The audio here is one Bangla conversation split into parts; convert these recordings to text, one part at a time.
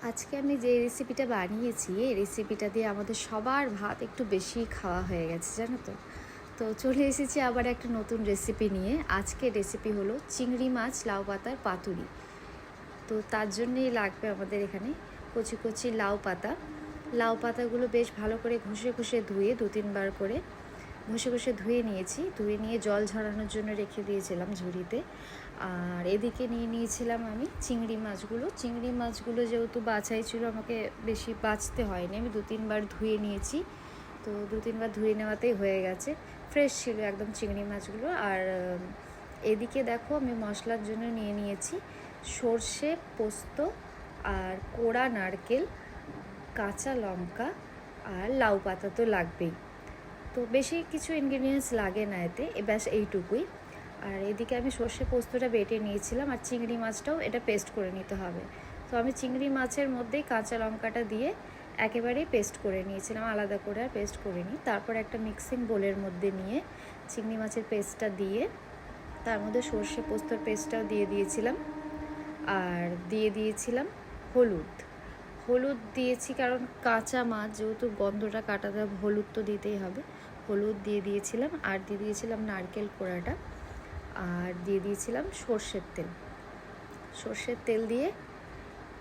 আজকে আমি যে রেসিপিটা বানিয়েছি এই রেসিপিটা দিয়ে আমাদের সবার ভাত একটু বেশি খাওয়া হয়ে গেছে, জানো তো। তো চলে এসেছি আবার একটা নতুন রেসিপি নিয়ে। আজকের রেসিপি হলো চিংড়ি মাছ লাউ পাতার পাতুরি। তো তার জন্যই লাগবে আমাদের এখানে কচি কচি লাউ পাতা। লাউ পাতাগুলো বেশ ভালো করে ঘষে ঘষে ধুয়ে 2-3 বার করে ঘষে ধুয়ে নিয়েছি। ধুয়ে নিয়ে জল ঝরানোর জন্য রেখে দিয়েছিলাম ঝুড়িতে। আর এদিকে নিয়ে নিয়েছিলাম আমি চিংড়ি মাছগুলো যেহেতু বাছাই ছিল, আমাকে বেশি বাছতে হয়নি, আমি 2-3 বার ধুয়ে নিয়েছি। তো 2-3 বার ধুয়ে নেওয়াতেই হয়ে গেছে, ফ্রেশ ছিল একদম চিংড়ি মাছগুলো। আর এদিকে দেখো আমি মশলার জন্য নিয়ে নিয়েছি সর্ষে, পোস্ত আর কোড়া নারকেল, কাঁচা লঙ্কা আর লাউ পাতা তো লাগবেই। তো বেশি কিছু ইনগ্রিডিয়েন্টস লাগে না এতে, ব্যাস এইটুকুই। আর এদিকে আমি সর্ষে পোস্তটা বেটে নিয়েছিলাম, আর চিংড়ি মাছটাও এটা পেস্ট করে নিতে হবে। তো আমি চিংড়ি মাছের মধ্যেই কাঁচা লঙ্কাটা দিয়ে একেবারেই পেস্ট করে নিয়েছিলাম, আলাদা করে আর পেস্ট করে নিই। তারপর একটা মিক্সিং বোলের মধ্যে নিয়ে চিংড়ি মাছের পেস্টটা দিয়ে তার মধ্যে সর্ষে পোস্তর পেস্টটাও দিয়ে দিয়েছিলাম। আর দিয়ে দিয়েছিলাম হলুদ দিয়েছি, কারণ কাঁচা মাছ যেহেতু গন্ধটা কাটাতে হবে, হলুদ তো দিতেই হবে। হলুদ দিয়ে দিয়েছিলাম, আর দিয়ে দিয়েছিলাম নারকেল কোড়াটা, আর দিয়ে দিয়েছিলাম সর্ষের তেল দিয়ে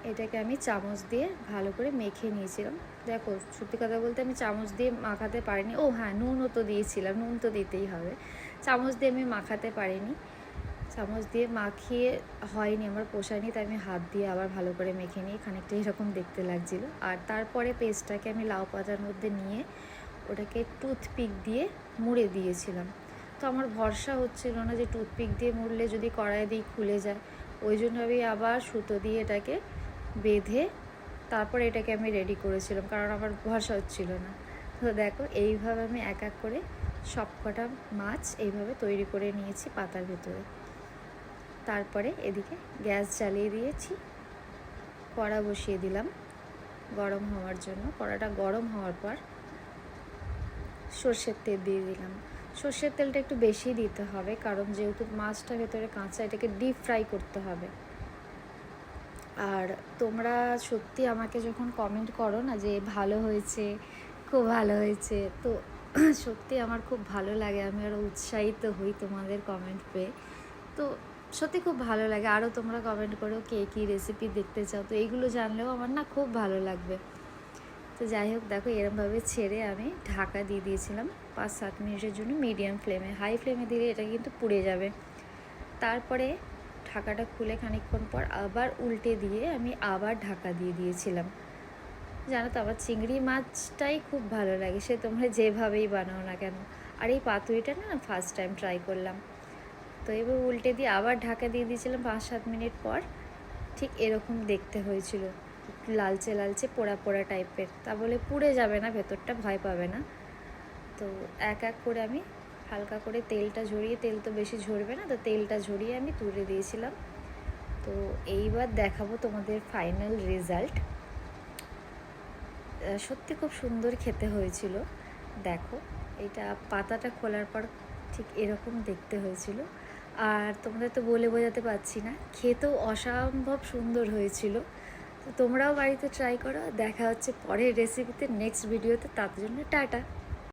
এটাকে আমি চামচ দিয়ে ভালো করে মেখে নিয়েছিলাম। দেখো, সত্যি কথা বলতে আমি চামচ দিয়ে মাখাতে পারিনি। ও হ্যাঁ, নুনও তো দিয়েছিলাম, নুন তো দিতেই হবে। চামচ দিয়ে আমি মাখাতে পারিনি, চামচ দিয়ে মাখিয়ে হয়নি, আমার পোষায়নি, তাই আমি হাত দিয়ে আবার ভালো করে মেখে নিয়ে খানিকটা এরকম দেখতে লাগছিলো। আর তারপরে পেস্টটাকে আমি লাউ পাতার মধ্যে নিয়ে ওটাকে টুথপিক দিয়ে মুড়ে দিয়েছিলাম। তো আমার ভরসা হচ্ছিল না যে টুথপিক দিয়ে মুড়লে যদি কড়াই দিয়ে খুলে যায়, ওই জন্য আমি আবার সুতো দিয়ে এটাকে বেঁধে তারপর এটাকে আমি রেডি করেছিলাম, কারণ আমার ভরসা হচ্ছিল না। তো দেখো, এইভাবে আমি এক এক করে সব কটা মাছ এইভাবে তৈরি করে নিয়েছি পাতার ভেতরে। তারপরে এদিকে গ্যাস জ্বালিয়ে দিয়েছি, কড়া বসিয়ে দিলাম গরম হওয়ার জন্য। কড়াটা গরম হওয়ার পর সর্ষের তেল দিয়ে দিলাম। সর্ষের তেলটা একটু বেশি দিতে হবে, কারণ যেহেতু মাছটা ভেতরে কাঁচা, এটাকে ডিপ ফ্রাই করতে হবে। আর তোমরা সত্যি আমাকে যখন কমেন্ট করো না যে ভালো হয়েছে, খুব ভালো হয়েছে, তো সত্যি আমার খুব ভালো লাগে, আমি আরও উৎসাহিত হই তোমাদের কমেন্ট পেয়ে। তো সত্যি খুব ভালো লাগে, আরও তোমরা কমেন্ট করো কে কী রেসিপি দেখতে চাও, তো এইগুলো জানলেও আমার না খুব ভালো লাগবে। তো যাই হোক, দেখো এরমভাবে ছেড়ে আমি ঢাকা দিয়ে দিয়েছিলাম 5-7 মিনিটের জন্য মিডিয়াম ফ্লেমে। হাই ফ্লেমে দিলে এটা কিন্তু পুড়ে যাবে। তারপরে ঢাকাটা খুলে খানিকক্ষণ পর আবার উল্টে দিয়ে আমি আবার ঢাকা দিয়ে দিয়েছিলাম। জানো তো, আমার চিংড়ি মাছটাই খুব ভালো লাগে, সে তোমরা যেভাবেই বানাও না কেন। আর এই পাতুরিটা না ফার্স্ট টাইম ট্রাই করলাম। তো এবার উল্টে দিয়ে আবার ঢাকা দিয়ে দিয়েছিলাম 5-7 মিনিট পর। ঠিক এরকম দেখতে হয়েছিল, লালচে লালচে পোড়া পোড়া টাইপের। তা বলে পুড়ে যাবে না, ভেতরটা ভয় পাবে না। তো এক এক করে আমি হালকা করে তেলটা ঝরিয়ে, তেল তো বেশি ঝরবে না, তো তেলটা ঝরিয়ে আমি তুলে দিয়েছিলাম। তো এইবার দেখাবো তোমাদের ফাইনাল রেজাল্ট। সত্যি খুব সুন্দর খেতে হয়েছিল। দেখো, এটা পাতাটা খোলার পর ঠিক এরকম দেখতে হয়েছিল। আর তোমরা তো বলে বোঝাতে পারছি না, খেতেও অসম্ভব সুন্দর হয়েছিল। তো তোমরাও বাড়িতে ট্রাই করো। দেখা হচ্ছে পরের রেসিপিতে, নেক্সট ভিডিওতে। তার জন্য টাটা।